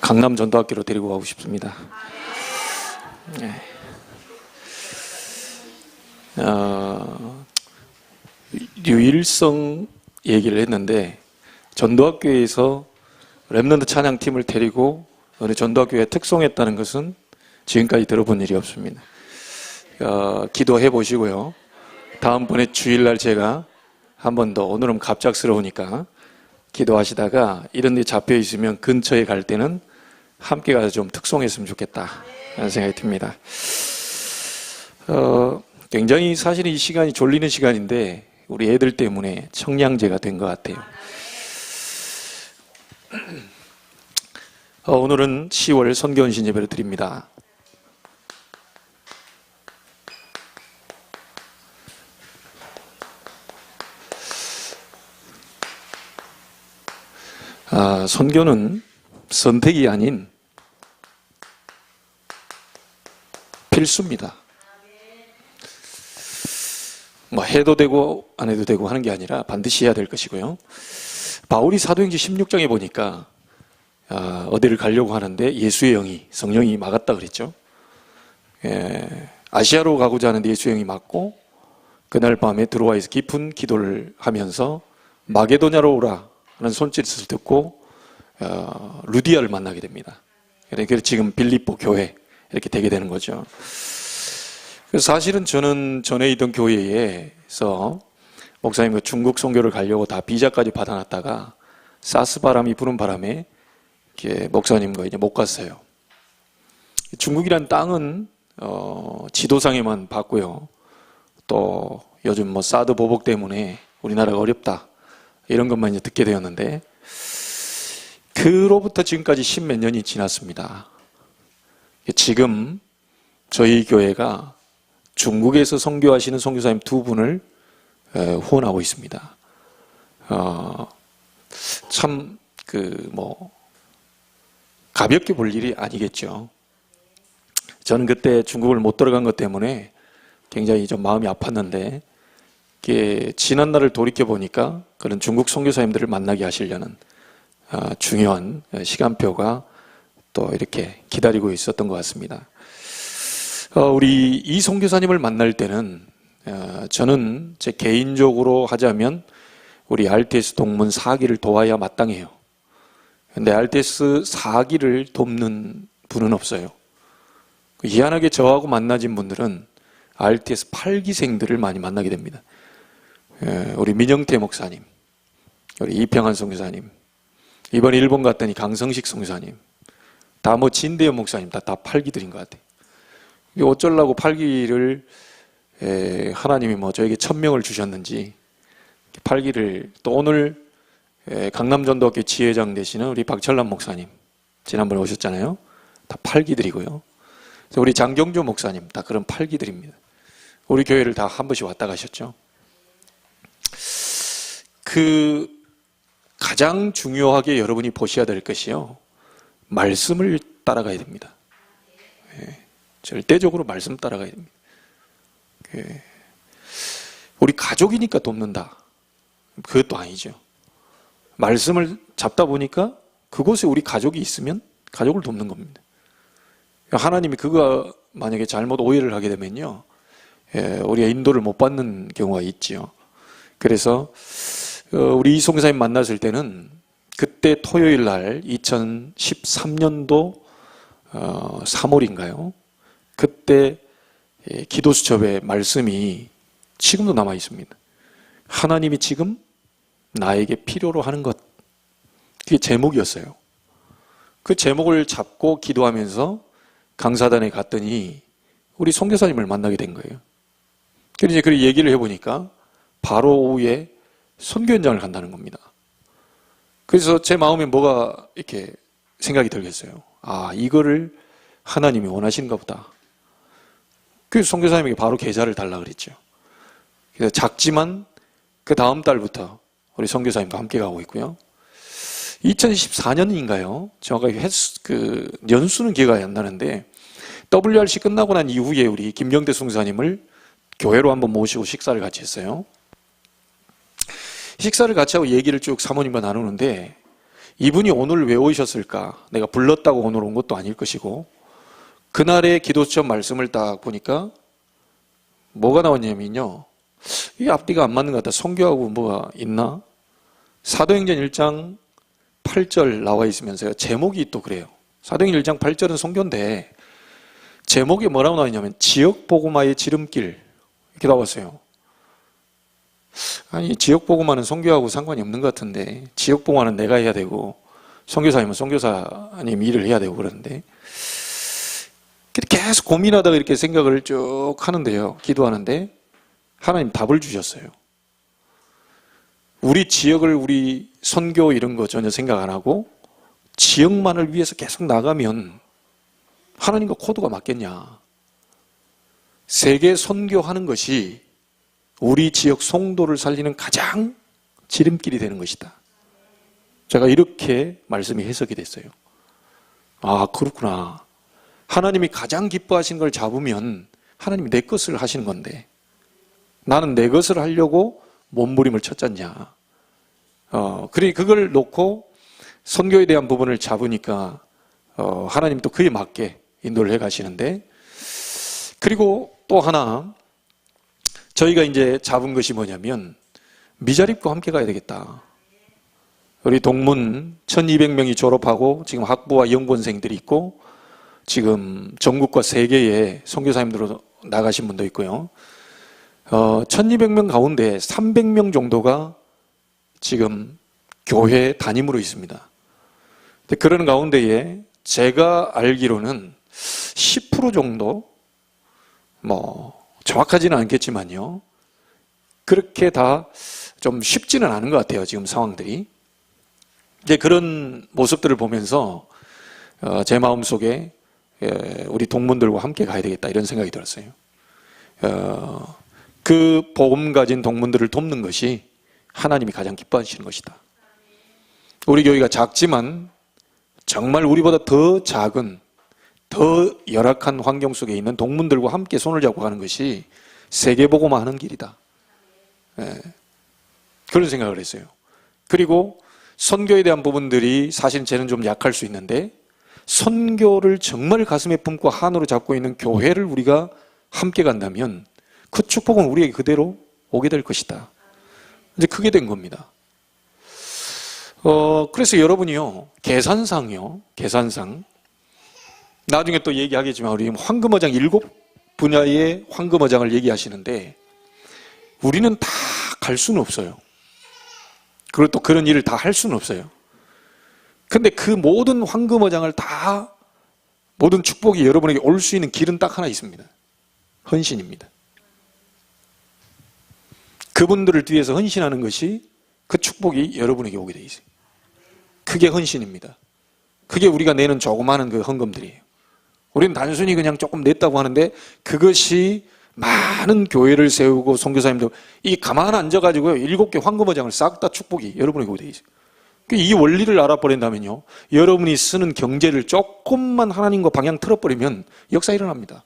강남 전도학교로 데리고 가고 싶습니다. 네. 유일성 얘기를 했는데, 전도학교에서 렘넌트 찬양팀을 데리고 어느 전도학교에 특송했다는 것은 지금까지 들어본 일이 없습니다. 기도해 보시고요. 다음번에 주일날 제가 한 번 더, 오늘은 갑작스러우니까 기도하시다가 이런 데 잡혀 있으면 근처에 갈 때는 함께 가서 좀 특송했으면 좋겠다 라는 생각이 듭니다. 굉장히 사실 이 시간이 졸리는 시간인데 우리 애들 때문에 청량제가 된 것 같아요. 오늘은 10월 선교헌신 예배를 드립니다. 선교는 선택이 아닌 필수입니다. 뭐 해도 되고 안 해도 되고 하는 게 아니라 반드시 해야 될 것이고요. 바울이 사도행전 16장에 보니까 어디를 가려고 하는데 예수의 영이, 성령이 막았다 그랬죠. 아시아로 가고자 하는데 예수의 영이 막고 그날 밤에 들어와서 깊은 기도를 하면서 마게도냐로 오라 하는 손짓을 듣고 루디아를 만나게 됩니다. 그래서 지금 빌립보 교회 이렇게 되게 되는 거죠. 사실은 저는 전에 있던 교회에서 목사님과 중국 선교를 가려고 다 비자까지 받아놨다가 사스 바람이 부는 바람에 목사님과 이제 못 갔어요. 중국이란 땅은 지도상에만 봤고요. 또 요즘 뭐 사드 보복 때문에 우리나라가 어렵다 이런 것만 이제 듣게 되었는데, 그로부터 지금까지 10몇 년이 지났습니다. 지금 저희 교회가 중국에서 선교하시는 선교사님 2분을 후원하고 있습니다. 참 가볍게 볼 일이 아니겠죠. 저는 그때 중국을 못 들어간 것 때문에 굉장히 좀 마음이 아팠는데, 지난 날을 돌이켜 보니까 그런 중국 선교사님들을 만나게 하시려는 중요한 시간표가 또 이렇게 기다리고 있었던 것 같습니다. 우리 이 선교사님을 만날 때는 저는 제 개인적으로 하자면 우리 RTS 동문 4기를 도와야 마땅해요. 근데 RTS 4기를 돕는 분은 없어요. 희한하게 저하고 만나진 분들은 RTS 8기생들을 많이 만나게 됩니다. 우리 민영태 목사님, 우리 이평한 선교사님, 이번에 일본 갔더니 강성식 선교사님, 다 진대현 목사님 다 8기들인 것 같아요. 어쩌려고 8기를 하나님이 저에게 1000명을 주셨는지 8기를, 또 오늘 강남전도학교 지회장 되시는 우리 박철남 목사님 지난번에 오셨잖아요. 다 8기들이고요. 우리 장경조 목사님 다 그런 8기들입니다. 우리 교회를 다 한 번씩 왔다 가셨죠. 가장 중요하게 여러분이 보셔야 될 것이요, 말씀을 따라가야 됩니다. 절대적으로 말씀 따라가야 됩니다. 우리 가족이니까 돕는다, 그것도 아니죠. 말씀을 잡다 보니까 그곳에 우리 가족이 있으면 가족을 돕는 겁니다. 하나님이 그거 만약에 잘못 오해를 하게 되면요, 우리가 인도를 못 받는 경우가 있지요. 그래서 우리 이 선교사님 만났을 때는 그때 토요일 날 2013년도 3월인가요? 그때 기도수첩에 말씀이 지금도 남아 있습니다. 하나님이 지금 나에게 필요로 하는 것, 그게 제목이었어요. 그 제목을 잡고 기도하면서 강사단에 갔더니 우리 선교사님을 만나게 된 거예요. 그래서 이제 그 얘기를 해보니까 바로 오후에 선교 현장을 간다는 겁니다. 그래서 제 마음에 뭐가 이렇게 생각이 들겠어요. 이거를 하나님이 원하시는가 보다. 그래서 선교사님에게 바로 계좌를 달라 그랬죠. 그래서 작지만 그 다음 달부터 우리 선교사님과 함께 가고 있고요. 2014년인가요? 정확하게 연수는 기억이 안 나는데, WRC 끝나고 난 이후에 우리 김경대 선교사님을 교회로 한번 모시고 식사를 같이 했어요. 식사를 같이 하고 얘기를 쭉 사모님과 나누는데, 이분이 오늘 왜 오셨을까? 내가 불렀다고 오늘 온 것도 아닐 것이고, 그날의 기도처럼 말씀을 딱 보니까 뭐가 나왔냐면요, 이 앞뒤가 안 맞는 것 같다. 선교하고 뭐가 있나? 사도행전 1장 8절 나와 있으면서요, 제목이 또 그래요. 사도행전 1장 8절은 선교인데 제목이 뭐라고 나와 있냐면 지역복음화의 지름길 이렇게 나왔어요. 아니, 지역복음화는 선교하고 상관이 없는 것 같은데, 지역복음화는 내가 해야 되고 선교사님은 선교사님 일을 해야 되고 그러는데, 계속 고민하다가 이렇게 생각을 쭉 하는데요, 기도하는데 하나님 답을 주셨어요. 우리 지역을, 우리 선교 이런 거 전혀 생각 안 하고 지역만을 위해서 계속 나가면 하나님과 코드가 맞겠냐? 세계 선교하는 것이 우리 지역 송도를 살리는 가장 지름길이 되는 것이다. 제가 이렇게 말씀이 해석이 됐어요. 아, 그렇구나. 하나님이 가장 기뻐하시는 걸 잡으면 하나님이 내 것을 하시는 건데, 나는 내 것을 하려고 몸부림을 쳤잖냐. 그래, 그걸 놓고 선교에 대한 부분을 잡으니까 하나님 또 그에 맞게 인도를 해 가시는데, 그리고 또 하나 저희가 이제 잡은 것이 뭐냐면 미자립과 함께 가야 되겠다. 우리 동문 1200명이 졸업하고 지금 학부와 연구원생들이 있고, 지금 전국과 세계에 선교사님들로 나가신 분도 있고요. 1200명 가운데 300명 정도가 지금 교회 담임으로 있습니다. 그런 가운데에 제가 알기로는 10% 정도, 뭐 정확하지는 않겠지만요, 그렇게 다 좀 쉽지는 않은 것 같아요, 지금 상황들이. 이제 그런 모습들을 보면서 제 마음속에 우리 동문들과 함께 가야 되겠다 이런 생각이 들었어요. 그 복음 가진 동문들을 돕는 것이 하나님이 가장 기뻐하시는 것이다. 우리 교회가 작지만 정말 우리보다 더 작은, 더 열악한 환경 속에 있는 동문들과 함께 손을 잡고 가는 것이 세계복음화 하는 길이다. 그런 생각을 했어요. 그리고 선교에 대한 부분들이 사실 저는 좀 약할 수 있는데, 선교를 정말 가슴에 품고 한으로 잡고 있는 교회를 우리가 함께 간다면 그 축복은 우리에게 그대로 오게 될 것이다. 이제 그게 된 겁니다. 그래서 여러분이요, 계산상 나중에 또 얘기하겠지만 우리 황금어장 7분야의 황금어장을 얘기하시는데, 우리는 다 갈 수는 없어요. 그리고 또 그런 일을 다 할 수는 없어요. 근데 그 모든 황금어장을 다, 모든 축복이 여러분에게 올 수 있는 길은 딱 하나 있습니다. 헌신입니다. 그분들을 위해서 헌신하는 것이 그 축복이 여러분에게 오게 돼 있어요. 그게 헌신입니다. 그게 우리가 내는 조그마한 그 헌금들이에요. 우리는 단순히 그냥 조금 냈다고 하는데, 그것이 많은 교회를 세우고 선교사님들 이 가만 앉아가지고 7개 황금어장을 싹 다 축복이 여러분에게 오게 돼 있어요. 이 원리를 알아버린다면요, 여러분이 쓰는 경제를 조금만 하나님과 방향 틀어버리면 역사 일어납니다.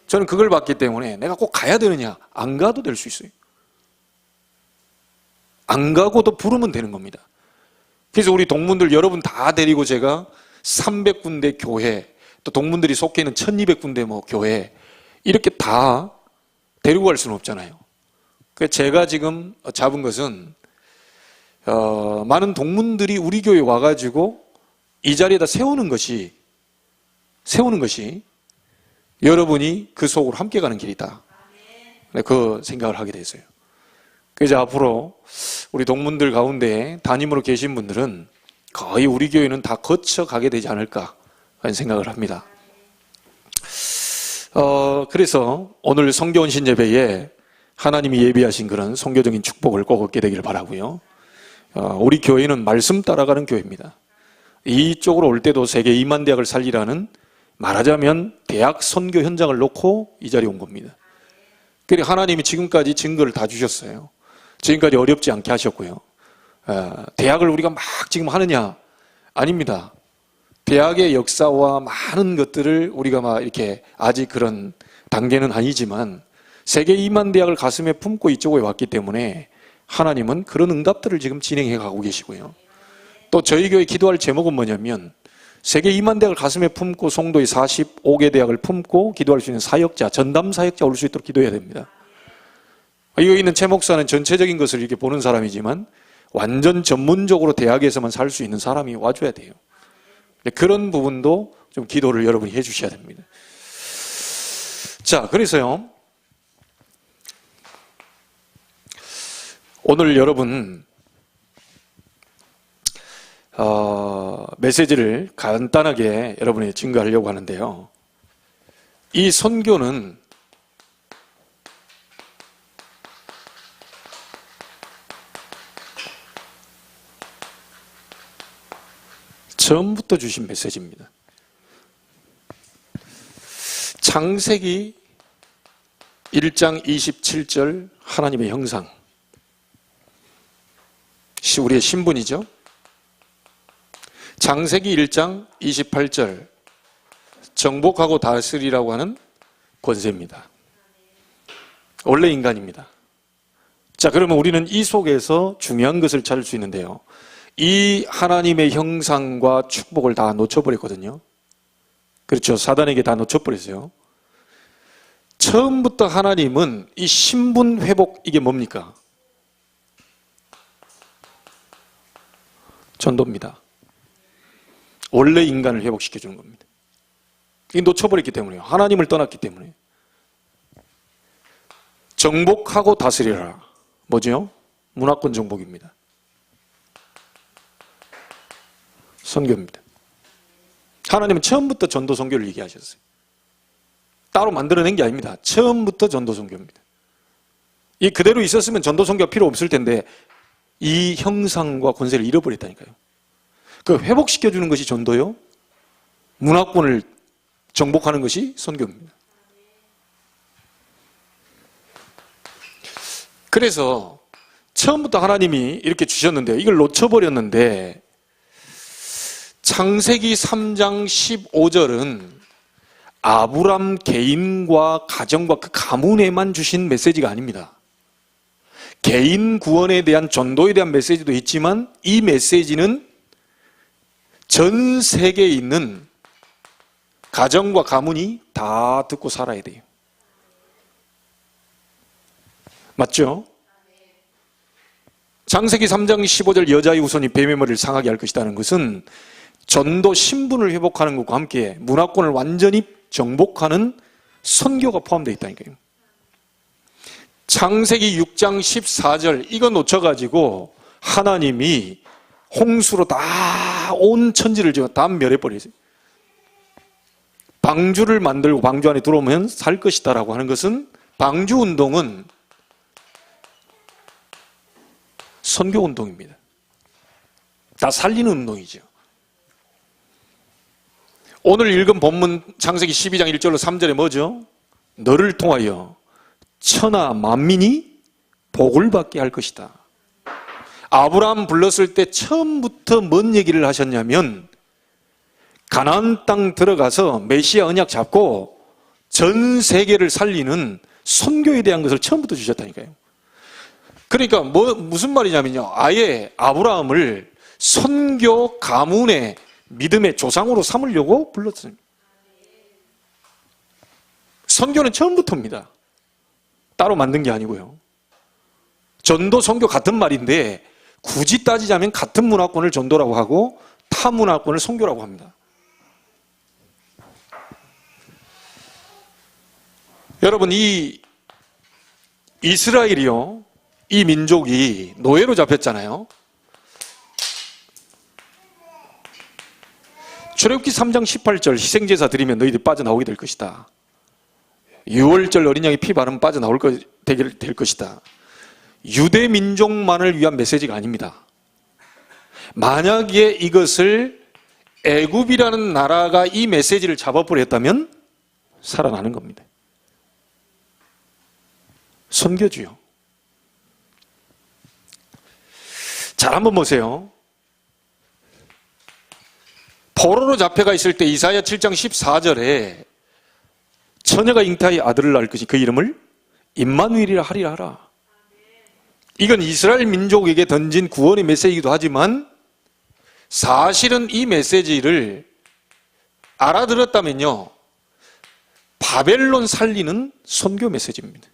저는 그걸 봤기 때문에 내가 꼭 가야 되느냐, 안 가도 될 수 있어요. 안 가고도 부르면 되는 겁니다. 그래서 우리 동문들 여러분 다 데리고 제가 300군데 교회, 또 동문들이 속해 있는 1200군데 뭐 교회, 이렇게 다 데리고 갈 수는 없잖아요. 그래서 제가 지금 잡은 것은 많은 동문들이 우리 교회에 와가지고 이 자리에다 세우는 것이 여러분이 그 속으로 함께 가는 길이다. 그 생각을 하게 됐어요. 그래서 앞으로 우리 동문들 가운데 담임으로 계신 분들은 거의 우리 교회는 다 거쳐가게 되지 않을까 하는 생각을 합니다. 그래서 오늘 성교헌신 예배에 하나님이 예비하신 그런 성교적인 축복을 꼭 얻게 되기를 바라고요. 우리 교회는 말씀 따라가는 교회입니다. 이쪽으로 올 때도 세계 2만 대학을 살리라는, 말하자면 대학 선교 현장을 놓고 이 자리에 온 겁니다. 그리고 하나님이 지금까지 증거를 다 주셨어요. 지금까지 어렵지 않게 하셨고요. 대학을 우리가 막 지금 하느냐? 아닙니다. 대학의 역사와 많은 것들을 우리가 막 이렇게 아직 그런 단계는 아니지만 세계 2만 대학을 가슴에 품고 이쪽에 왔기 때문에 하나님은 그런 응답들을 지금 진행해 가고 계시고요. 또 저희 교회 기도할 제목은 뭐냐면 세계 2만 대학을 가슴에 품고 송도의 45개 대학을 품고 기도할 수 있는 사역자, 전담 사역자 올 수 있도록 기도해야 됩니다. 여기 있는 최 목사는 전체적인 것을 이렇게 보는 사람이지만 완전 전문적으로 대학에서만 살 수 있는 사람이 와줘야 돼요. 그런 부분도 좀 기도를 여러분이 해주셔야 됩니다. 자, 그래서요, 오늘 여러분 메시지를 간단하게 여러분에게 증거하려고 하는데요. 이 선교는 처음부터 주신 메시지입니다. 창세기 1장 27절 하나님의 형상, 우리의 신분이죠. 창세기 1장 28절 정복하고 다스리라고 하는 권세입니다. 원래 인간입니다. 자, 그러면 우리는 이 속에서 중요한 것을 찾을 수 있는데요. 이 하나님의 형상과 축복을 다 놓쳐버렸거든요. 그렇죠. 사단에게 다 놓쳐버렸어요. 처음부터 하나님은 이 신분 회복, 이게 뭡니까? 전도입니다. 원래 인간을 회복시켜주는 겁니다. 이게 놓쳐버렸기 때문에요. 하나님을 떠났기 때문에. 정복하고 다스리라. 뭐죠? 문화권 정복입니다. 선교입니다. 하나님은 처음부터 전도 선교를 얘기하셨어요. 따로 만들어낸 게 아닙니다. 처음부터 전도 선교입니다. 이 그대로 있었으면 전도 선교가 필요 없을 텐데 이 형상과 권세를 잃어버렸다니까요. 그 회복시켜주는 것이 전도요. 문화권을 정복하는 것이 선교입니다. 그래서 처음부터 하나님이 이렇게 주셨는데 이걸 놓쳐버렸는데 창세기 3장 15절은 아브람 개인과 가정과 그 가문에만 주신 메시지가 아닙니다. 개인 구원에 대한 전도에 대한 메시지도 있지만 이 메시지는 전 세계에 있는 가정과 가문이 다 듣고 살아야 돼요. 맞죠? 창세기 3장 15절 여자의 후손이 뱀의 머리를 상하게 할 것이라는 것은 전도 신분을 회복하는 것과 함께 문화권을 완전히 정복하는 선교가 포함되어 있다니까요. 창세기 6장 14절 이거 놓쳐가지고 하나님이 홍수로 다 온 천지를 다 멸해버리세요. 방주를 만들고 방주 안에 들어오면 살 것이다 라고 하는 것은 방주운동은 선교운동입니다. 다 살리는 운동이죠. 오늘 읽은 본문 창세기 12장 1절로 3절에 뭐죠? 너를 통하여 천하 만민이 복을 받게 할 것이다. 아브라함 불렀을 때 처음부터 뭔 얘기를 하셨냐면 가나안 땅 들어가서 메시아 언약 잡고 전 세계를 살리는 선교에 대한 것을 처음부터 주셨다니까요. 그러니까 무슨 말이냐면요. 아예 아브라함을 선교 가문의 믿음의 조상으로 삼으려고 불렀어요. 선교는 처음부터입니다. 따로 만든 게 아니고요. 전도, 선교 같은 말인데 굳이 따지자면 같은 문화권을 전도라고 하고 타 문화권을 선교라고 합니다. 여러분, 이 이스라엘이요, 이 민족이 노예로 잡혔잖아요. 출애굽기 3장 18절 희생제사 드리면 너희들이 빠져나오게 될 것이다. 유월절 어린 양의 피 바르면 빠져나올 될 것이다. 유대 민족만을 위한 메시지가 아닙니다. 만약에 이것을 애굽이라는 나라가 이 메시지를 잡아버렸다면 살아나는 겁니다. 선교주요. 잘 한번 보세요. 포로로 잡혀가 있을 때 이사야 7장 14절에 처녀가 잉타의 아들을 낳을 것이 그 이름을 임마누엘이라 하리라 하라. 이건 이스라엘 민족에게 던진 구원의 메시지이기도 하지만 사실은 이 메시지를 알아들었다면요, 바벨론 살리는 선교 메시지입니다.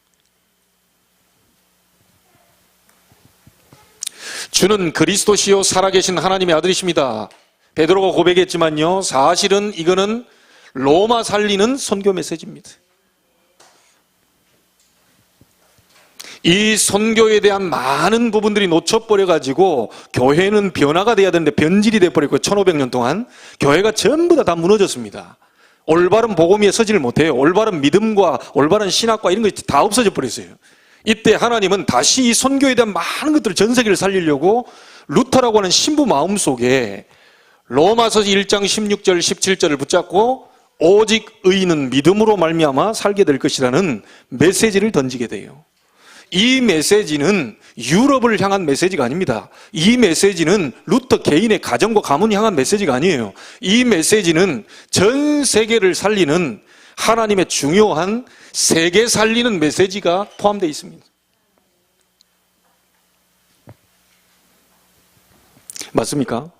주는 그리스도시요 살아계신 하나님의 아들이십니다. 베드로가 고백했지만요, 사실은 이거는 로마 살리는 선교 메시지입니다. 이 선교에 대한 많은 부분들이 놓쳐버려가지고 교회는 변화가 돼야 되는데 변질이 돼버렸고 1500년 동안 교회가 전부 다 무너졌습니다. 올바른 복음에 서지를 못해요. 올바른 믿음과 올바른 신학과 이런 것이 다 없어져 버렸어요. 이때 하나님은 다시 이 선교에 대한 많은 것들을 전 세계를 살리려고 루터라고 하는 신부 마음속에 로마서 1장 16절 17절을 붙잡고 오직 의인은 믿음으로 말미암아 살게 될 것이라는 메시지를 던지게 돼요. 이 메시지는 유럽을 향한 메시지가 아닙니다. 이 메시지는 루터 개인의 가정과 가문을 향한 메시지가 아니에요. 이 메시지는 전 세계를 살리는 하나님의 중요한 세계 살리는 메시지가 포함되어 있습니다. 맞습니까?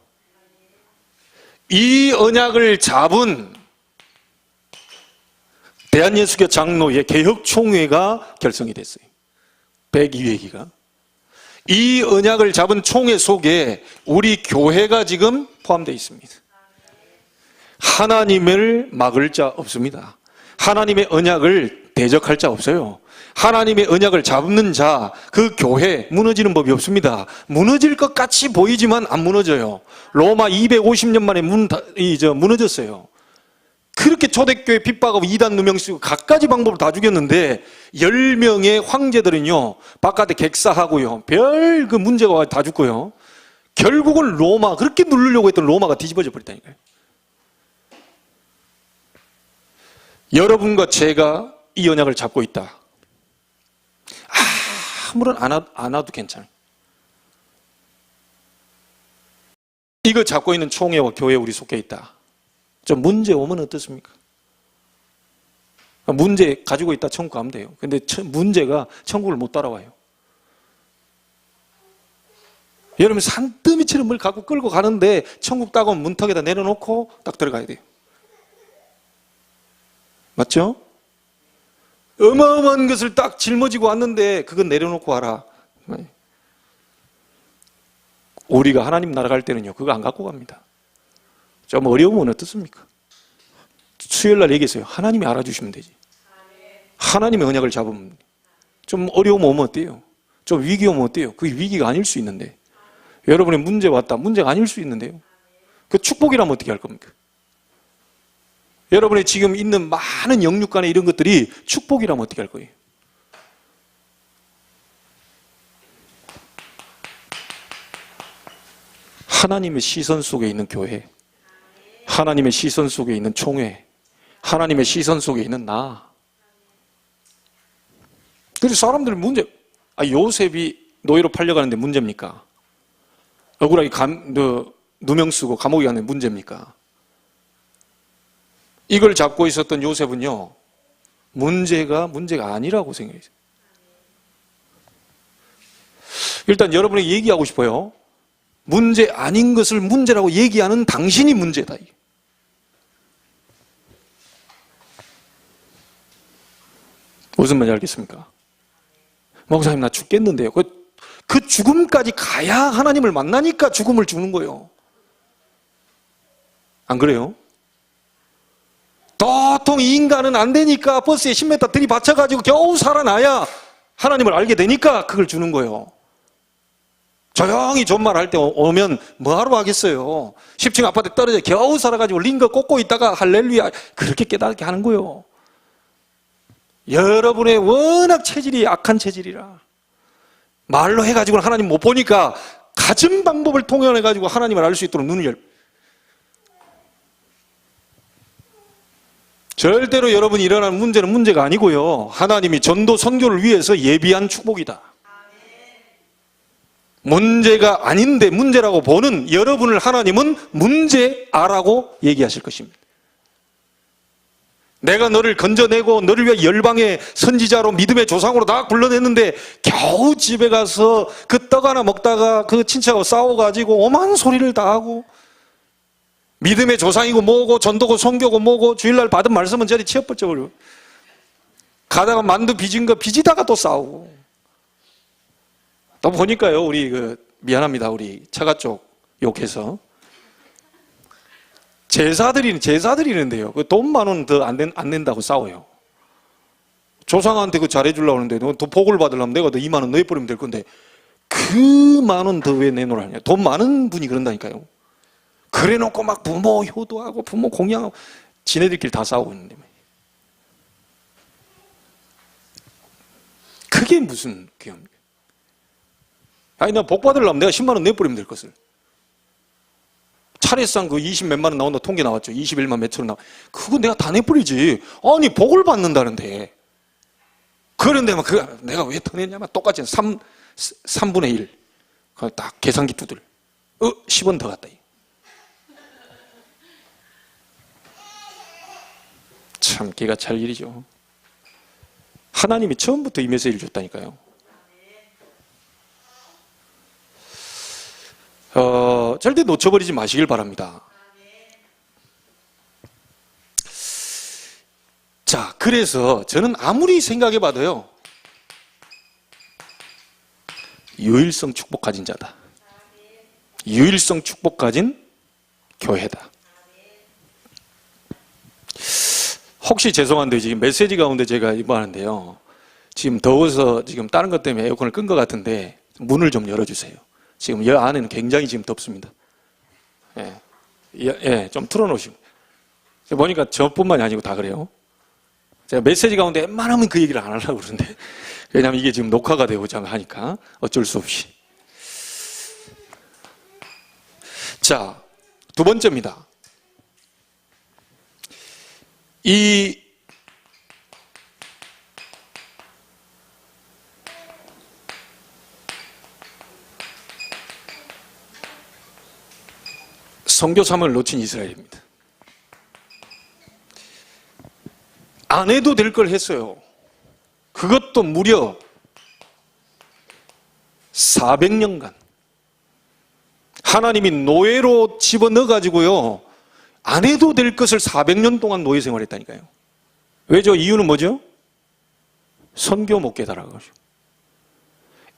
이 언약을 잡은 대한예수교 장로의 개혁총회가 결성이 됐어요. 102회기가. 이 언약을 잡은 총회 속에 우리 교회가 지금 포함되어 있습니다. 하나님을 막을 자 없습니다. 하나님의 언약을 대적할 자 없어요. 하나님의 언약을 잡는 자, 그 교회 무너지는 법이 없습니다. 무너질 것 같이 보이지만 안 무너져요. 로마 250년 만에 무너졌어요. 그렇게 초대교회 핍박하고 이단 누명 쓰고 갖가지 방법을 다 죽였는데 10명의 황제들은요 바깥에 객사하고요 별 그 문제가 다 죽고요 결국은 로마, 그렇게 누르려고 했던 로마가 뒤집어져 버렸다니까요. 여러분과 제가 이 언약을 잡고 있다. 아무런 안 와도 괜찮아요. 이거 잡고 있는 총회와 교회에 우리 속해 있다. 좀 문제 오면 어떻습니까? 문제 가지고 있다 천국 가면 돼요. 근데 문제가 천국을 못 따라와요. 여러분 산더미처럼 뭘 갖고 끌고 가는데 천국 딱 오면 문턱에다 내려놓고 딱 들어가야 돼요. 맞죠? 어마어마한 것을 딱 짊어지고 왔는데 그건 내려놓고 와라. 우리가 하나님 나라 갈 때는요 그거 안 갖고 갑니다. 좀 어려우면 어떻습니까? 수요일날 얘기했어요. 하나님이 알아주시면 되지. 하나님의 언약을 잡으면. 좀 어려움 오면 어때요? 좀 위기 오면 어때요? 그게 위기가 아닐 수 있는데. 여러분의 문제 왔다. 문제가 아닐 수 있는데요. 그 축복이라면 어떻게 할 겁니까? 여러분의 지금 있는 많은 영육간의 이런 것들이 축복이라면 어떻게 할 거예요? 하나님의 시선 속에 있는 교회, 하나님의 시선 속에 있는 총회, 하나님의 시선 속에 있는 나. 그래서 사람들이 문제, 요셉이 노예로 팔려가는데 문제입니까? 억울하게 누명 쓰고 감옥에 가는 문제입니까? 이걸 잡고 있었던 요셉은요, 문제가 아니라고 생각했어요. 일단 여러분에게 얘기하고 싶어요. 문제 아닌 것을 문제라고 얘기하는 당신이 문제다. 무슨 말인지 알겠습니까? 목사님 나 죽겠는데요. 그 죽음까지 가야 하나님을 만나니까 죽음을 주는 거예요. 안 그래요? 도통 이 인간은 안 되니까 버스에 10m 들이받쳐가지고 겨우 살아나야 하나님을 알게 되니까 그걸 주는 거예요. 조용히 존말할 때 오면 뭐하러 하겠어요. 10층 아파트에 떨어져 겨우 살아가지고 링거 꽂고 있다가 할렐루야 그렇게 깨닫게 하는 거예요. 여러분의 워낙 체질이 악한 체질이라 말로 해가지고는 하나님 못 보니까 가진 방법을 통해가지고 하나님을 알 수 있도록 눈을 절대로 여러분이 일어나는 문제는 문제가 아니고요. 하나님이 전도 선교를 위해서 예비한 축복이다. 문제가 아닌데 문제라고 보는 여러분을 하나님은 문제아라고 얘기하실 것입니다. 내가 너를 건져내고 너를 위해 열방의 선지자로 믿음의 조상으로 다 불러냈는데 겨우 집에 가서 그 떡 하나 먹다가 그 친척하고 싸워가지고 오만 소리를 다 하고 믿음의 조상이고 뭐고 전도고 선교고 뭐고 주일날 받은 말씀은 저리 치워버려. 가다가 만두 빚은 거 빚이다가 또 싸우고. 또 보니까요, 우리 미안합니다. 우리 처가 쪽 욕해서. 제사 드리는데요. 그 돈 10,000원 더 안 낸다고 싸워요. 조상한테 그 잘해주려고 하는데, 너 복을 받으려면 내가 더 20,000원 넣어버리면 될 건데, 그 10,000원 더 왜 내놓으라냐. 돈 많은 분이 그런다니까요. 그래 놓고 막 부모 효도하고 부모 공양하고, 지네들끼리 다 싸우고 있는데. 그게 무슨 교회입니까? 아니, 나 복 받으려면 내가 10,000원 내버리면 될 것을. 차례상 그 20 몇만 원 나온다 통계 나왔죠. 21만 몇천 원 그거 내가 다 내버리지. 아니, 복을 받는다는데. 그런데 막 내가 왜 더 냈냐면 똑같이 3분의 1. 딱 계산기 두들. 10원 더 갔다. 참 기가 찰 일이죠. 하나님이 처음부터 이 메시지를 줬다니까요. 절대 놓쳐버리지 마시길 바랍니다. 자, 그래서 저는 아무리 생각해봐도요, 유일성 축복 가진 자다. 유일성 축복 가진 교회다. 혹시 죄송한데 지금 메시지 가운데 제가 입하는데요, 지금 더워서 지금 다른 것 때문에 에어컨을 끈 것 같은데 문을 좀 열어주세요. 지금 여 안에는 굉장히 지금 덥습니다. 좀 틀어놓으시고. 보니까 저뿐만이 아니고 다 그래요. 제가 메시지 가운데 웬만하면 그 얘기를 안 하려고 그러는데, 왜냐하면 이게 지금 녹화가 되고 하니까 어쩔 수 없이. 자, 두 번째입니다. 이 선교 사명을 놓친 이스라엘입니다. 안 해도 될 걸 했어요. 그것도 무려 400년간 하나님이 노예로 집어넣어가지고요, 안 해도 될 것을 400년 동안 노예 생활했다니까요. 왜죠? 이유는 뭐죠? 선교 못 깨달아가지고.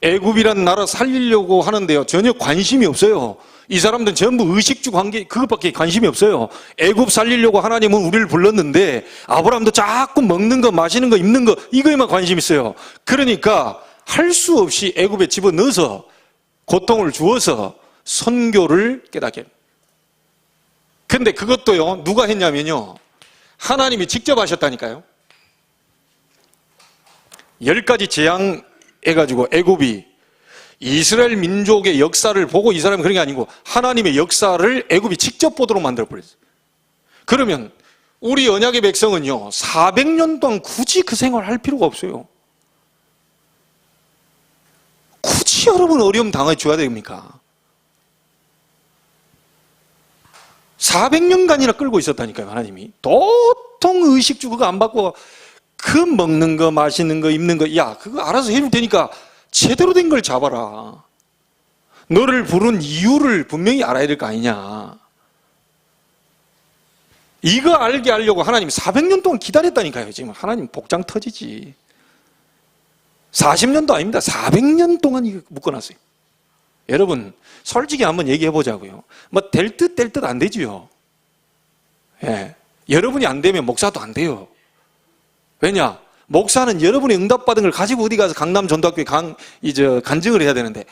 애굽이란 나라 살리려고 하는데요, 전혀 관심이 없어요. 이 사람들은 전부 의식주 관계, 그것밖에 관심이 없어요. 애굽 살리려고 하나님은 우리를 불렀는데, 아브라함도 자꾸 먹는 거, 마시는 거, 입는 거, 이거에만 관심 있어요. 그러니까 할 수 없이 애굽에 집어넣어서 고통을 주어서 선교를 깨닫게. 근데 그것도요, 누가 했냐면요, 하나님이 직접 하셨다니까요. 10가지 재앙해가지고 애굽이 이스라엘 민족의 역사를 보고, 이 사람이 그런 게 아니고 하나님의 역사를 애굽이 직접 보도록 만들어버렸어요. 그러면 우리 언약의 백성은요, 400년 동안 굳이 그 생활을 할 필요가 없어요. 굳이 여러분 어려움 당해줘야 됩니까? 400년간이나 끌고 있었다니까요, 하나님이. 도통 의식주 그거 안 받고, 그 먹는 거, 마시는 거, 입는 거, 야, 그거 알아서 해줄 테니까 제대로 된 걸 잡아라. 너를 부른 이유를 분명히 알아야 될 거 아니냐. 이거 알게 하려고 하나님이 400년 동안 기다렸다니까요. 지금 하나님 복장 터지지. 40년도 아닙니다. 400년 동안 이거 묶어놨어요. 여러분, 솔직히 한번 얘기해 보자고요. 뭐 될 듯 될 듯 안 되지요. 예. 여러분이 안 되면 목사도 안 돼요. 왜냐? 목사는 여러분이 응답받은 걸 가지고 어디 가서 강남 전도학교에 간증을 해야 되는데,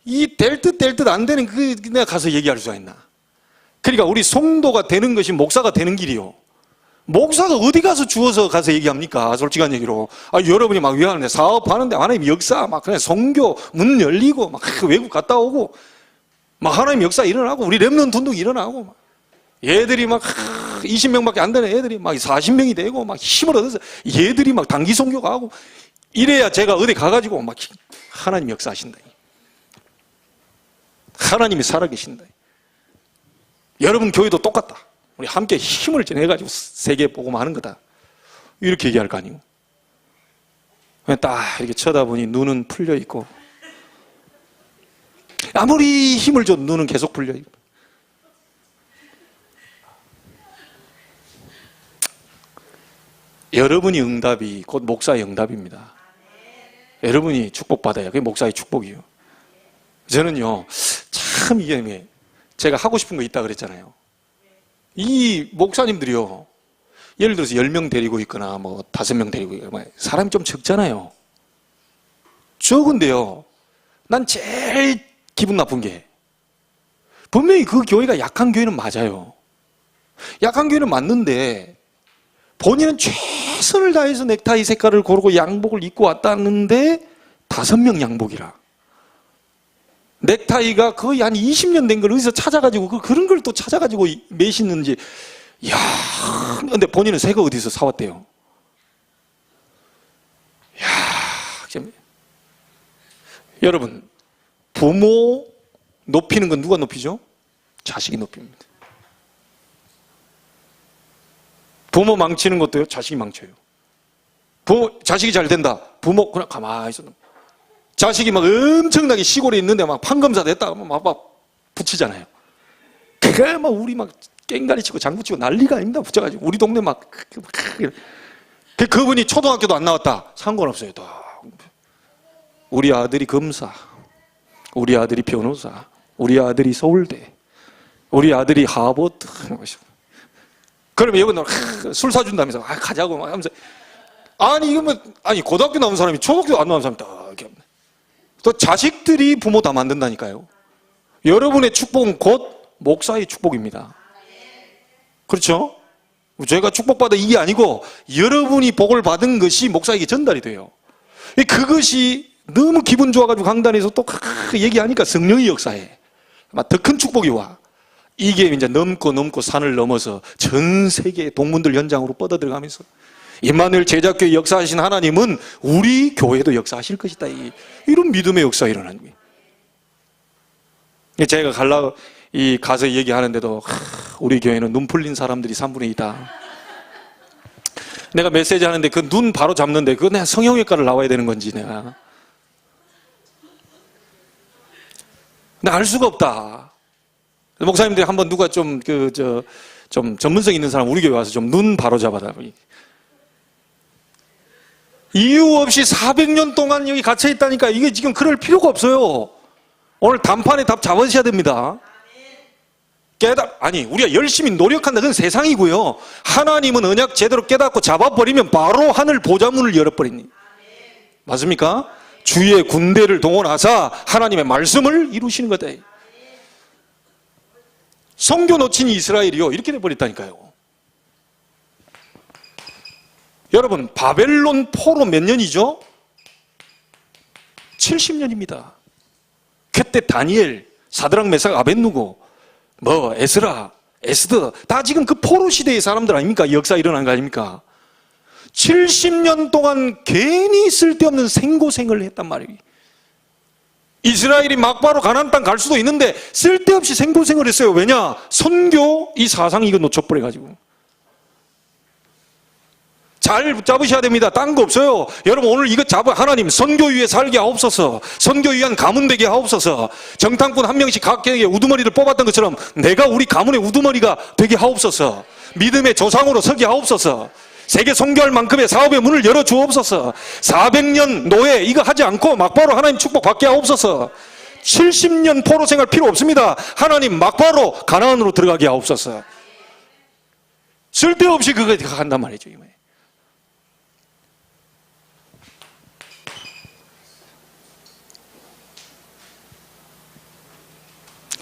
이 될 듯 될 듯 안 되는 그 내가 가서 얘기할 수가 있나? 그러니까 우리 성도가 되는 것이 목사가 되는 길이요. 목사가 어디 가서 주워서 가서 얘기합니까? 솔직한 얘기로. 여러분이 막 위하는데 사업하는데 하나님 역사 막 그냥 선교 문 열리고 막 외국 갔다 오고 막 하나님 역사 일어나고 우리 렘넌트 운동 일어나고 막 얘들이 막 20명밖에 안 되는 애들이 막 40명이 되고 막 힘을 얻어서 얘들이 막 단기 선교가 하고 이래야 제가 어디 가가지고 막 하나님 역사하신다. 하나님이 살아계신다. 여러분 교회도 똑같다. 우리 함께 힘을 내가지고 세계 보고만 하는 거다. 이렇게 얘기할 거 아니고. 그냥 딱 이렇게 쳐다보니 눈은 풀려 있고 아무리 힘을 줘도 눈은 계속 풀려 있고. 여러분이 응답이 곧 목사의 응답입니다. 여러분이 축복받아야 그게 목사의 축복이에요. 저는요, 참 이게 제가 하고 싶은 거 있다 그랬잖아요. 이 목사님들이요, 예를 들어서 10명 데리고 있거나 뭐 5명 데리고 있거나 사람이 좀 적잖아요. 적은데요, 난 제일 기분 나쁜 게 분명히 그 교회가 약한 교회는 맞아요. 약한 교회는 맞는데 본인은 최선을 다해서 넥타이 색깔을 고르고 양복을 입고 왔다는데 5명 양복이라. 넥타이가 거의 한 20년 된 걸 어디서 찾아가지고 그런 걸 또 찾아가지고 매시는지. 이야, 근데 본인은 새 거 어디서 사왔대요. 이야, 여러분, 부모 높이는 건 누가 높이죠? 자식이 높입니다. 부모 망치는 것도요, 자식이 망쳐요. 자식이 잘 된다. 부모 그냥 가만히 있어. 자식이 막 엄청나게 시골에 있는데 막 판검사 됐다 하면 막 붙이잖아요. 그게 막 우리 막 깽가리 치고 장구 치고 난리가 아닙니다. 붙여가지고 우리 동네 막 그분이 초등학교도 안 나왔다. 상관없어요. 또 우리 아들이 검사, 우리 아들이 변호사, 우리 아들이 서울대, 우리 아들이 하버드. 그러면 여러분 술 사준다면서 가자고 막 하면서, 아니 이거 뭐, 아니 고등학교 나온 사람이 초등학교 안 나온 사람이 또 자식들이 부모 다 만든다니까요. 여러분의 축복은 곧 목사의 축복입니다. 그렇죠? 저희가 축복받아 이게 아니고 여러분이 복을 받은 것이 목사에게 전달이 돼요. 그것이 너무 기분 좋아가지고 강단에서 또 얘기하니까 성령의 역사에 더 큰 축복이 와. 이게 이제 넘고 산을 넘어서 전 세계 동문들 현장으로 뻗어들어가면서 임마누엘 제자교회 역사하신 하나님은 우리 교회도 역사하실 것이다. 이런 믿음의 역사가 일어나는 거예요. 제가 가서 얘기하는데도 우리 교회는 눈 풀린 사람들이 3분의 2다. 내가 메시지 하는데 그 눈 바로 잡는데 그거 내가 성형외과를 나와야 되는 건지 내가 알 수가 없다. 목사님들이 한번 누가 좀 전문성 있는 사람 우리 교회 와서 좀 눈 바로 잡아라. 이유 없이 400년 동안 여기 갇혀 있다니까. 이게 지금 그럴 필요가 없어요. 오늘 단판에 답 잡으셔야 됩니다. 아니 우리가 열심히 노력한다, 그건 세상이고요. 하나님은 언약 제대로 깨닫고 잡아버리면 바로 하늘 보좌문을 열어버리니. 맞습니까? 주의 군대를 동원하사 하나님의 말씀을 이루시는 거다. 성교 놓친 이스라엘이요 이렇게 돼버렸다니까요. 여러분, 바벨론 포로 몇 년이죠? 70년입니다. 그때 다니엘, 사드락, 메삭, 아벳누고, 에스라, 에스더 다 지금 그 포로 시대의 사람들 아닙니까? 역사 일어난 거 아닙니까? 70년 동안 괜히 쓸데없는 생고생을 했단 말이에요. 이스라엘이 막바로 가나안 땅 갈 수도 있는데 쓸데없이 생고생을 했어요. 왜냐? 선교 이 사상 이거 놓쳐버려가지고. 잘 붙잡으셔야 됩니다. 딴 거 없어요. 여러분 오늘 이거 잡아. 하나님 선교 위에 살게 하옵소서. 선교 위한 가문 되게 하옵소서. 정탐꾼 한 명씩 각계에게 우두머리를 뽑았던 것처럼 내가 우리 가문의 우두머리가 되게 하옵소서. 믿음의 조상으로 서게 하옵소서. 세계 선교할 만큼의 사업의 문을 열어 주옵소서. 400년 노예 이거 하지 않고 막바로 하나님 축복 받게 하옵소서. 70년 포로 생활 필요 없습니다. 하나님 막바로 가나안으로 들어가게 하옵소서. 쓸데없이 그거 한단 말이죠.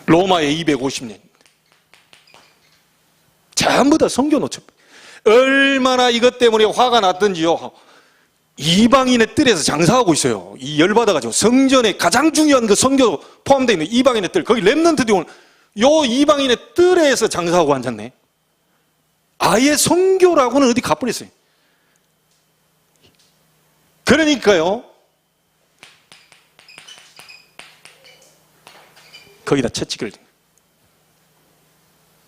로마의 250년 전부 다 선교 놓쳐. 얼마나 이것 때문에 화가 났던지요. 이방인의 뜰에서 장사하고 있어요. 이 열받아가지고 성전에 가장 중요한 그 선교 포함되어 있는 이방인의 뜰, 거기 렘넌트들이 오늘 요 이방인의 뜰에서 장사하고 앉았네. 아예 선교라고는 어디 가버렸어요. 그러니까요, 거기다 채찍을.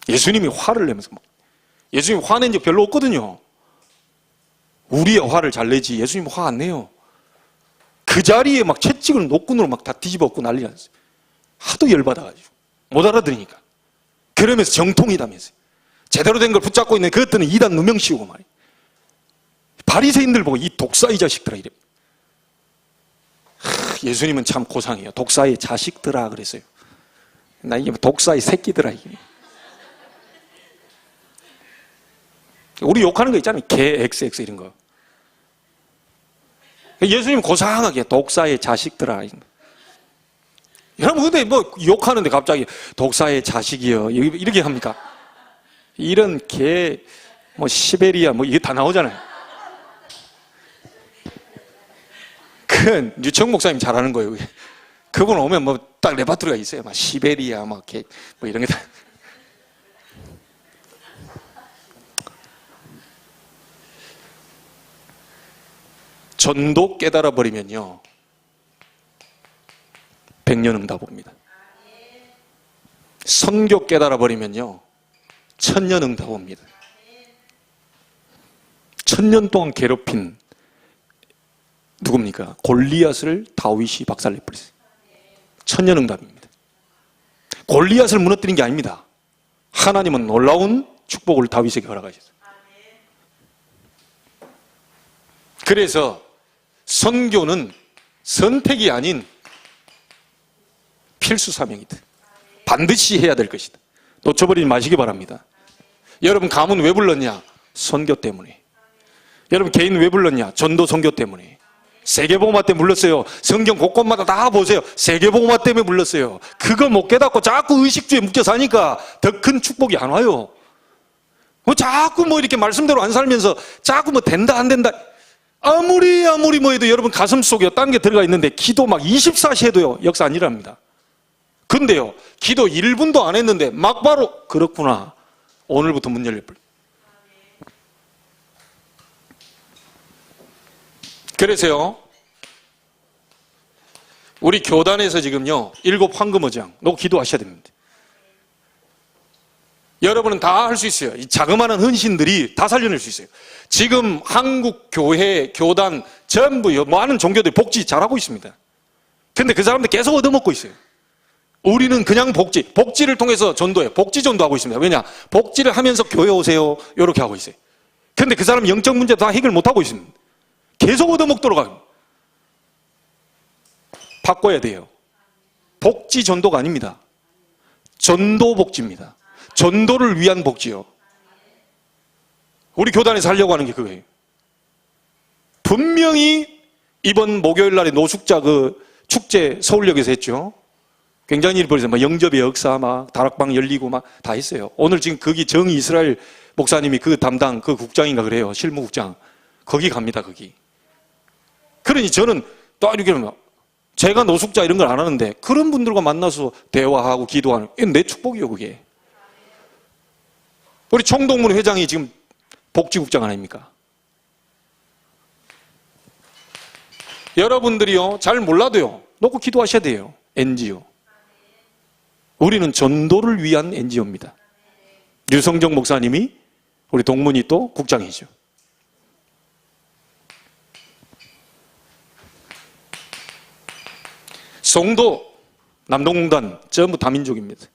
예수님이 화를 내면서 예수님 화낸 적 별로 없거든요. 우리의 화를 잘 내지 예수님 화 안 내요. 그 자리에 막 채찍을 노끈으로 막 다 뒤집어엎고 난리 났어요. 하도 열받아가지고 못 알아들으니까. 그러면서 정통이다면서요. 제대로 된 걸 붙잡고 있는 그것들은 이단 누명 씌우고 말이에요. 바리새인들 보고 이 독사의 자식들아 이래. 예수님은 참 고상해요. 독사의 자식들아 그랬어요. 나 이게 독사의 새끼들아 이게. 우리 욕하는 거 있잖아요. 개 XX 이런 거. 예수님 고상하게 독사의 자식들아. 여러분 근데 뭐 욕하는데 갑자기 독사의 자식이요 이렇게 합니까? 이런 개, 뭐 시베리아 뭐 이게 다 나오잖아요. 그 류청 목사님 잘하는 거예요. 그분 오면 뭐 딱 레파토리가 있어요. 막 시베리아 막 개 뭐 이런 게 다. 전도 깨달아 버리면요 100년 응답옵니다. 선교 깨달아 버리면요 1000년 응답옵니다. 1000년 동안 괴롭힌 누굽니까? 골리앗을 다윗이 박살내버렸어요. 1000년 응답입니다. 골리앗을 무너뜨린 게 아닙니다. 하나님은 놀라운 축복을 다윗에게 허락하셨어요. 그래서 선교는 선택이 아닌 필수 사명이다. 반드시 해야 될 것이다. 놓쳐버리지 마시기 바랍니다. 여러분 가문 왜 불렀냐? 선교 때문에. 여러분 개인 왜 불렀냐? 전도 선교 때문에. 세계복음화 때문에 불렀어요. 성경 곳곳마다 다 보세요. 세계복음화 때문에 불렀어요. 그거 못 깨닫고 자꾸 의식주에 묶여 사니까 더 큰 축복이 안 와요. 뭐 자꾸 뭐 이렇게 말씀대로 안 살면서 자꾸 뭐 된다 안 된다. 아무리 뭐 해도 여러분 가슴 속에 딴 게 들어가 있는데 기도 막 24시 해도요 역사 안 일어납니다. 근데요 기도 1분도 안 했는데 막바로 그렇구나 오늘부터 문 열려버려. 그래서요 우리 교단에서 지금요 7 황금어장 놓고 기도하셔야 됩니다. 여러분은 다 할 수 있어요. 이 자그마한 헌신들이 다 살려낼 수 있어요. 지금 한국 교회, 교단 전부 많은 종교들이 복지 잘하고 있습니다. 근데 그 사람들 계속 얻어먹고 있어요. 우리는 그냥 복지를 통해서 전도해요. 복지 전도하고 있습니다. 왜냐? 복지를 하면서 교회 오세요. 이렇게 하고 있어요. 근데 그 사람 영적 문제 다 해결 못하고 있습니다. 계속 얻어먹도록 하고. 바꿔야 돼요. 복지 전도가 아닙니다. 전도 복지입니다. 전도를 위한 복지요. 우리 교단에서 하려고 하는 게 그거예요. 분명히 이번 목요일 날에 노숙자 그 축제 서울역에서 했죠. 굉장히 일이 벌어서 막 영접의 역사 막 다락방 열리고 막 다 했어요. 오늘 지금 거기 정의 이스라엘 목사님이 그 담당 그 국장인가 그래요. 실무국장. 거기 갑니다. 거기. 그러니 저는 또 이렇게 제가 노숙자 이런 걸 안 하는데 그런 분들과 만나서 대화하고 기도하는 내 축복이요 그게. 우리 총동문 회장이 지금 복지국장 아닙니까? 여러분들이요 잘 몰라도요 놓고 기도하셔야 돼요. NGO. 우리는 전도를 위한 NGO입니다. 류성정 목사님이 우리 동문이 또 국장이죠. 송도, 남동공단 전부 다민족입니다.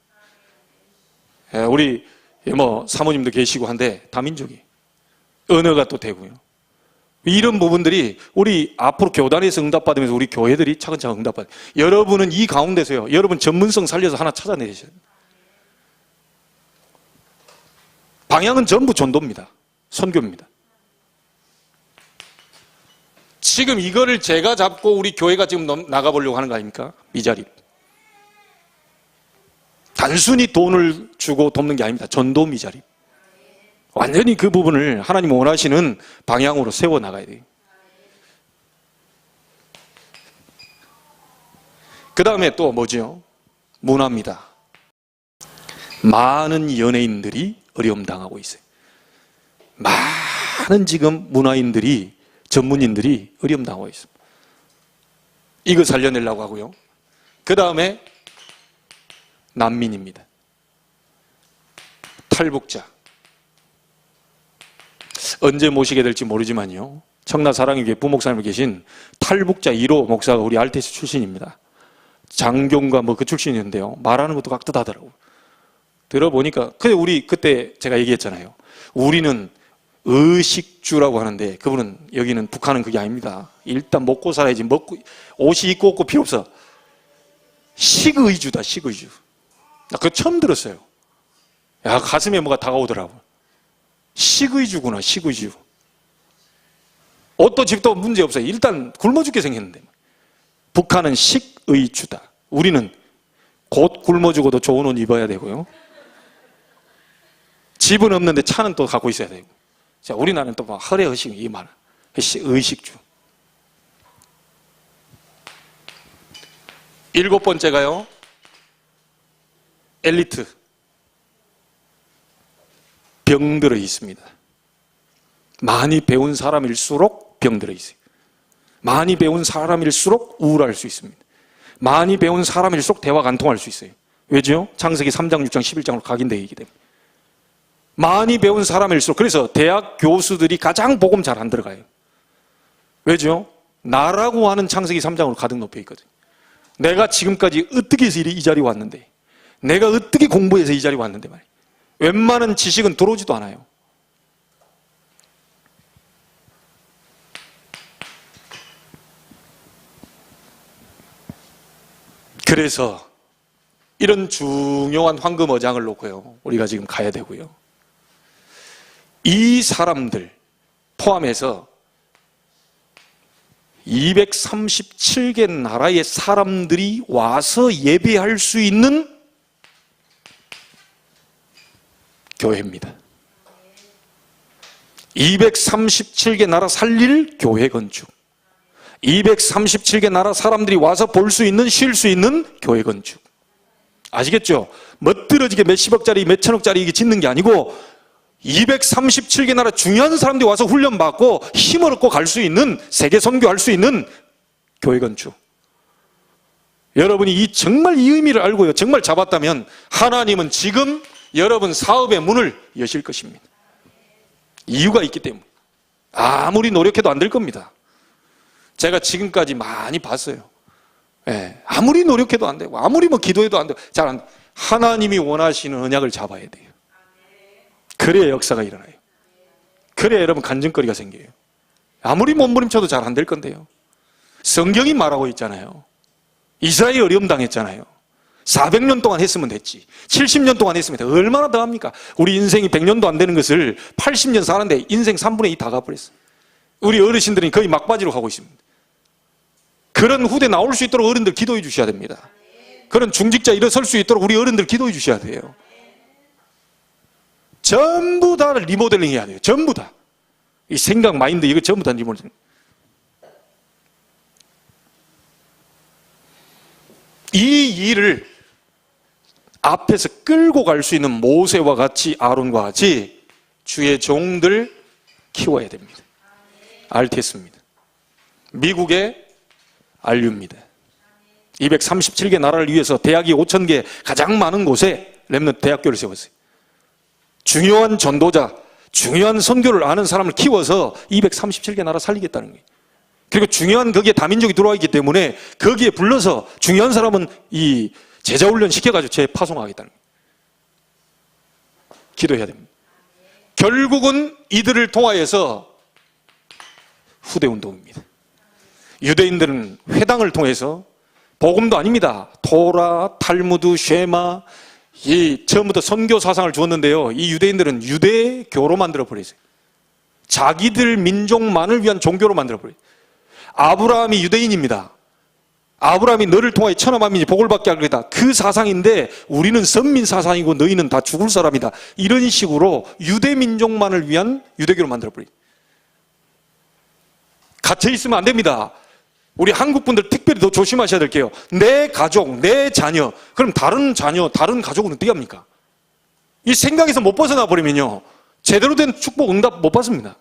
우리 뭐 사모님도 계시고 한데 다민족이 언어가 또 되고요. 이런 부분들이 우리 앞으로 교단에서 응답받으면서 우리 교회들이 차근차근 응답받아요. 여러분은 이 가운데서요 여러분 전문성 살려서 하나 찾아내셔야 돼요. 방향은 전부 전도입니다. 선교입니다. 지금 이거를 제가 잡고 우리 교회가 지금 나가보려고 하는 거 아닙니까? 미자립. 단순히 돈을 주고 돕는 게 아닙니다. 전도 미자립. 완전히 그 부분을 하나님 원하시는 방향으로 세워나가야 돼요. 그 다음에 또 뭐죠? 문화입니다. 많은 연예인들이 어려움 당하고 있어요. 많은 지금 문화인들이 전문인들이 어려움 당하고 있습니다. 이거 살려내려고 하고요. 그 다음에 난민입니다. 탈북자. 언제 모시게 될지 모르지만요. 청라 사랑의교회 부목사님 계신 탈북자 1호 목사가 우리 알테스 출신입니다. 장교인가 뭐 그 출신이었는데요. 말하는 것도 깍듯하더라고요. 들어보니까 근데 우리 그때 제가 얘기했잖아요. 우리는 의식주라고 하는데 그분은 여기는 북한은 그게 아닙니다. 일단 먹고 살아야지 먹고 옷이 있고 없고 필요 없어. 식의주다 식의주. 나 그거 처음 들었어요. 야 가슴에 뭐가 다가오더라고. 식의주구나 식의주. 옷도 집도 문제 없어요. 일단 굶어 죽게 생겼는데. 북한은 식의주다. 우리는 곧 굶어 죽어도 좋은 옷 입어야 되고요. 집은 없는데 차는 또 갖고 있어야 되고. 자, 우리나라는 또 막 허례허식 이 많아. 의식주. 7번째가요. 엘리트. 병들어 있습니다. 많이 배운 사람일수록 병들어 있어요. 많이 배운 사람일수록 우울할 수 있습니다. 많이 배운 사람일수록 대화가 안 통할 수 있어요. 왜죠? 창세기 3장, 6장, 11장으로 각인되어 있기 때문에. 많이 배운 사람일수록. 그래서 대학 교수들이 가장 복음 잘 안 들어가요. 왜죠? 나라고 하는 창세기 3장으로 가득 높여 있거든요. 내가 지금까지 어떻게 해서 이 자리에 왔는데, 내가 어떻게 공부해서 이 자리에 왔는데 말이에요. 웬만한 지식은 들어오지도 않아요. 그래서 이런 중요한 황금어장을 놓고요, 우리가 지금 가야 되고요. 이 사람들 포함해서 237개 나라의 사람들이 와서 예배할 수 있는 교회입니다. 237개 나라 살릴 교회 건축. 237개 나라 사람들이 와서 볼 수 있는, 쉴 수 있는 교회 건축. 아시겠죠? 멋들어지게 몇십억짜리, 몇천억짜리 이게 짓는 게 아니고 237개 나라 중요한 사람들이 와서 훈련받고 힘을 얻고 갈 수 있는, 세계 선교할 수 있는 교회 건축. 여러분이 정말 이 의미를 알고요, 정말 잡았다면 하나님은 지금 여러분 사업의 문을 여실 것입니다. 이유가 있기 때문에. 아무리 노력해도 안 될 겁니다. 제가 지금까지 많이 봤어요. 예, 아무리 노력해도 안 되고 아무리 뭐 기도해도 안 되고 잘 안 돼. 하나님이 원하시는 언약을 잡아야 돼요. 그래야 역사가 일어나요. 그래야 여러분 간증거리가 생겨요. 아무리 몸부림쳐도 잘 안 될 건데요. 성경이 말하고 있잖아요. 이스라엘이 어려움 당했잖아요. 400년 동안 했으면 됐지. 70년 동안 했으면 됐지. 얼마나 더 합니까? 우리 인생이 100년도 안 되는 것을 80년 사는데 인생 3분의 2 다 가버렸어요. 우리 어르신들은 거의 막바지로 가고 있습니다. 그런 후대 나올 수 있도록 어른들 기도해 주셔야 됩니다. 그런 중직자 일어설 수 있도록 우리 어른들 기도해 주셔야 돼요. 전부 다 리모델링 해야 돼요. 전부 다. 이 생각, 마인드 이거 전부 다 리모델링. 이 일을 앞에서 끌고 갈 수 있는 모세와 같이, 아론과 같이 주의 종들 키워야 됩니다. RTS입니다. 미국의 RU입니다. 237개 나라를 위해서 대학이 5,000개 가장 많은 곳에 렘넌트 대학교를 세웠어요. 중요한 전도자, 중요한 선교를 아는 사람을 키워서 237개 나라 살리겠다는 거예요. 그리고 중요한 거기에 다민족이 들어와 있기 때문에 거기에 불러서 중요한 사람은 이 제자훈련 시켜가지고 재파송하겠다는 거예요. 기도해야 됩니다. 결국은 이들을 통하여서 후대운동입니다. 유대인들은 회당을 통해서 복음도 아닙니다. 토라, 탈무드, 쉐마, 이 처음부터 선교 사상을 주었는데요. 이 유대인들은 유대교로 만들어 버렸어요. 자기들 민족만을 위한 종교로 만들어 버렸어요. 아브라함이 유대인입니다. 아브라함이 너를 통하여 천하 만민이 복을 받게 하겠다. 그 사상인데 우리는 선민 사상이고 너희는 다 죽을 사람이다. 이런 식으로 유대 민족만을 위한 유대교로 만들어 버렸어요. 갇혀 있으면 안 됩니다. 우리 한국 분들 특별히 더 조심하셔야 될게요. 내 가족, 내 자녀, 그럼 다른 자녀, 다른 가족은 어떻게 합니까? 이 생각에서 못 벗어나 버리면요, 제대로 된 축복 응답 못 받습니다.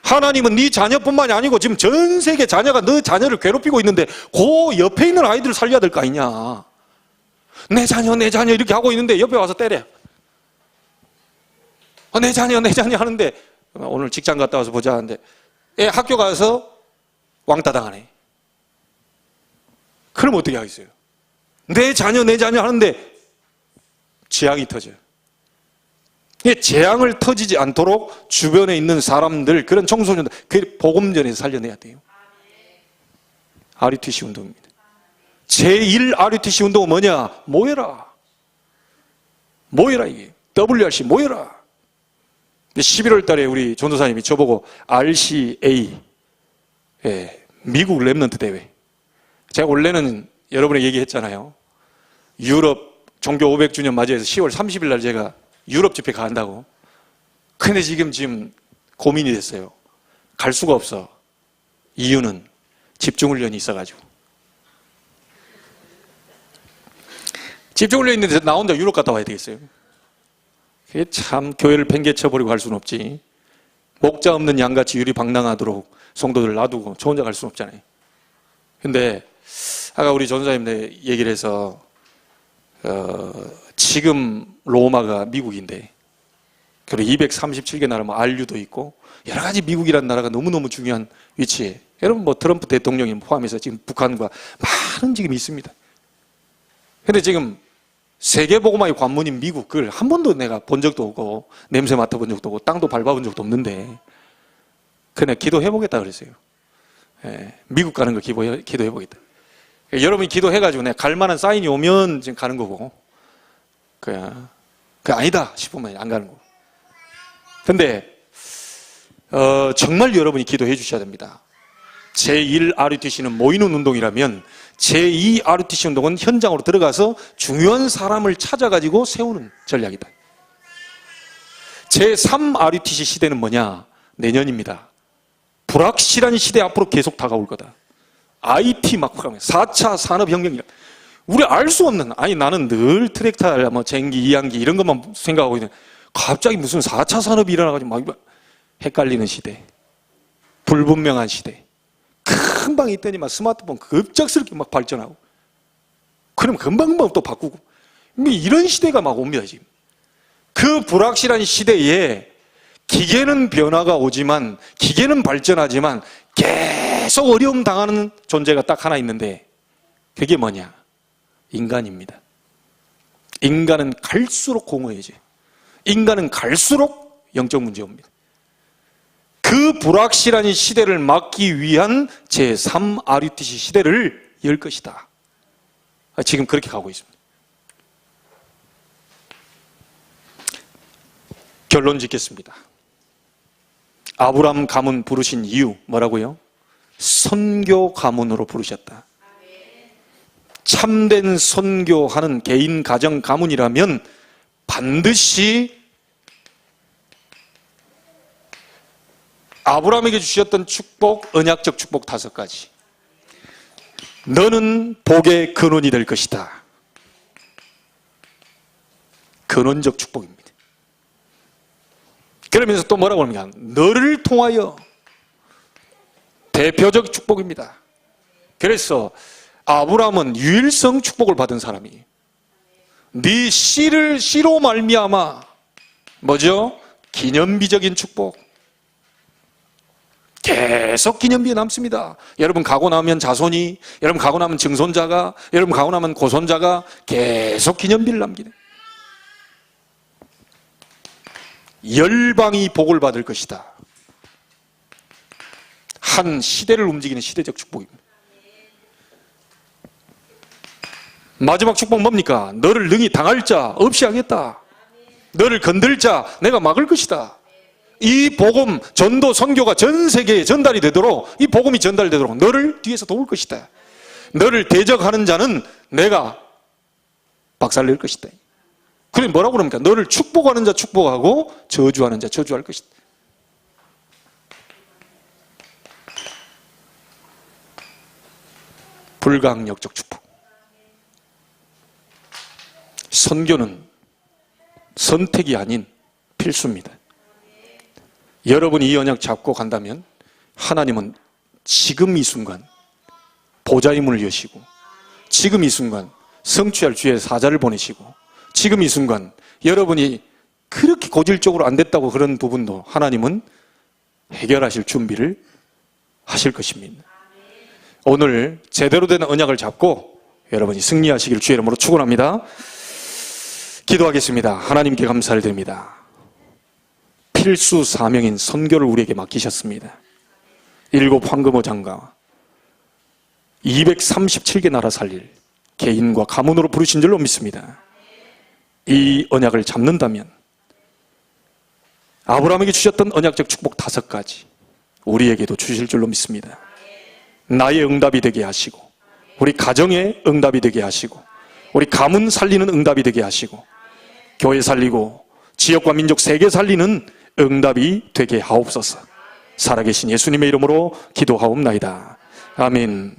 하나님은 네 자녀뿐만이 아니고 지금 전 세계 자녀가 너 자녀를 괴롭히고 있는데 그 옆에 있는 아이들을 살려야 될 거 아니냐. 내 자녀 이렇게 하고 있는데 옆에 와서 때려. 내 자녀 하는데 오늘 직장 갔다 와서 보자 하는데 애 학교 가서 왕따 당하네. 그럼 어떻게 하겠어요? 내 자녀 하는데 재앙이 터져요. 재앙을 터지지 않도록 주변에 있는 사람들, 그런 청소년들, 그 복음전에서 살려내야 돼요. RUTC 운동입니다. 제1 RUTC 운동은 뭐냐? 모여라. 모여라, 이게. WRC 모여라. 11월 달에 우리 전도사님이 저보고 RCA, 미국 랩넌트 대회. 제가 원래는 여러분에게 얘기했잖아요. 유럽 종교 500주년 맞이해서 10월 30일 날 제가 유럽 집회 간다고. 근데 지금 고민이 됐어요. 갈 수가 없어. 이유는 집중훈련이 있어가지고. 집중훈련이 있는데 나 혼자 유럽 갔다 와야 되겠어요. 그게 참 교회를 팽개쳐버리고 갈 수는 없지. 목자 없는 양같이 유리방랑하도록 성도들 놔두고 저 혼자 갈 수는 없잖아요. 근데 아까 우리 전사님네 얘기를 해서 지금 로마가 미국인데, 그리고 237개 나라, RU도 있고 여러 가지 미국이라는 나라가 너무너무 중요한 위치에, 여러분 트럼프 대통령이 포함해서 지금 북한과 많은 지금 있습니다. 근데 지금 세계복음화의 관문인 미국, 그걸 한 번도 내가 본 적도 없고 냄새 맡아본 적도 없고 땅도 밟아본 적도 없는데 그냥 기도해보겠다 그랬어요. 미국 가는 거 기도해보겠다. 여러분이 기도해가지고 내가 갈 만한 사인이 오면 지금 가는 거고, 그 아니다 싶으면 안 가는 거고. 근데 정말 여러분이 기도해 주셔야 됩니다. 제1 RUTC는 모이는 운동이라면 제2 RUTC 운동은 현장으로 들어가서 중요한 사람을 찾아가지고 세우는 전략이다. 제3 RUTC 시대는 뭐냐? 내년입니다. 불확실한 시대 앞으로 계속 다가올 거다. IT 막 4차 산업혁명이라. 우리 알 수 없는, 아니 나는 늘 트랙터, 쟁기, 이항기 이런 것만 생각하고 있는데 갑자기 무슨 4차 산업이 일어나가지고 막 헷갈리는 시대, 불분명한 시대. 금방 있더니 막 스마트폰 급작스럽게 막 발전하고, 그럼 금방금방 또 바꾸고, 이런 시대가 막 옵니다 지금. 그 불확실한 시대에 기계는 변화가 오지만, 기계는 발전하지만 계속 어려움 당하는 존재가 딱 하나 있는데 그게 뭐냐? 인간입니다. 인간은 갈수록 공허해져요. 인간은 갈수록 영적 문제 옵니다. 그 불확실한 시대를 막기 위한 제3 RUTC 시대를 열 것이다. 지금 그렇게 가고 있습니다. 결론 짓겠습니다. 아브람 가문 부르신 이유 뭐라고요? 선교 가문으로 부르셨다. 참된 선교하는 개인 가정 가문이라면 반드시 아브라함에게 주셨던 축복, 언약적 축복 5가지. 너는 복의 근원이 될 것이다. 근원적 축복입니다. 그러면서 또 뭐라고 합니까? 너를 통하여, 대표적 축복입니다. 그래서 아브라함은 유일성 축복을 받은 사람이에요. 네 씨로 말미암아 뭐죠? 기념비적인 축복. 계속 기념비에 남습니다. 여러분 가고 나면 자손이, 여러분 가고 나면 증손자가, 여러분 가고 나면 고손자가 계속 기념비를 남기네. 열방이 복을 받을 것이다. 한 시대를 움직이는 시대적 축복입니다. 마지막 축복 뭡니까? 너를 능히 당할 자 없이 하겠다. 너를 건들 자 내가 막을 것이다. 이 복음, 전도, 선교가 전 세계에 전달이 되도록, 이 복음이 전달되도록 너를 뒤에서 도울 것이다. 너를 대적하는 자는 내가 박살낼 것이다. 그럼 뭐라고 그럽니까? 너를 축복하는 자 축복하고 저주하는 자 저주할 것이다. 불가항력적 축복. 선교는 선택이 아닌 필수입니다. 여러분이 이 언약 잡고 간다면 하나님은 지금 이 순간 보좌의 문을 여시고, 지금 이 순간 성취할 주의 사자를 보내시고, 지금 이 순간 여러분이 그렇게 고질적으로 안 됐다고 그런 부분도 하나님은 해결하실 준비를 하실 것입니다. 오늘 제대로 된 언약을 잡고 여러분이 승리하시길 주의 이름으로 축원합니다. 기도하겠습니다. 하나님께 감사를 드립니다. 필수 사명인 선교를 우리에게 맡기셨습니다. 7 황금어 장가 237개 나라 살릴 개인과 가문으로 부르신 줄로 믿습니다. 이 언약을 잡는다면 아브라함에게 주셨던 언약적 축복 5가지 우리에게도 주실 줄로 믿습니다. 나의 응답이 되게 하시고, 우리 가정의 응답이 되게 하시고, 우리 가문 살리는 응답이 되게 하시고, 교회 살리고 지역과 민족 세계 살리는 응답이 되게 하옵소서. 살아계신 예수님의 이름으로 기도하옵나이다. 아멘.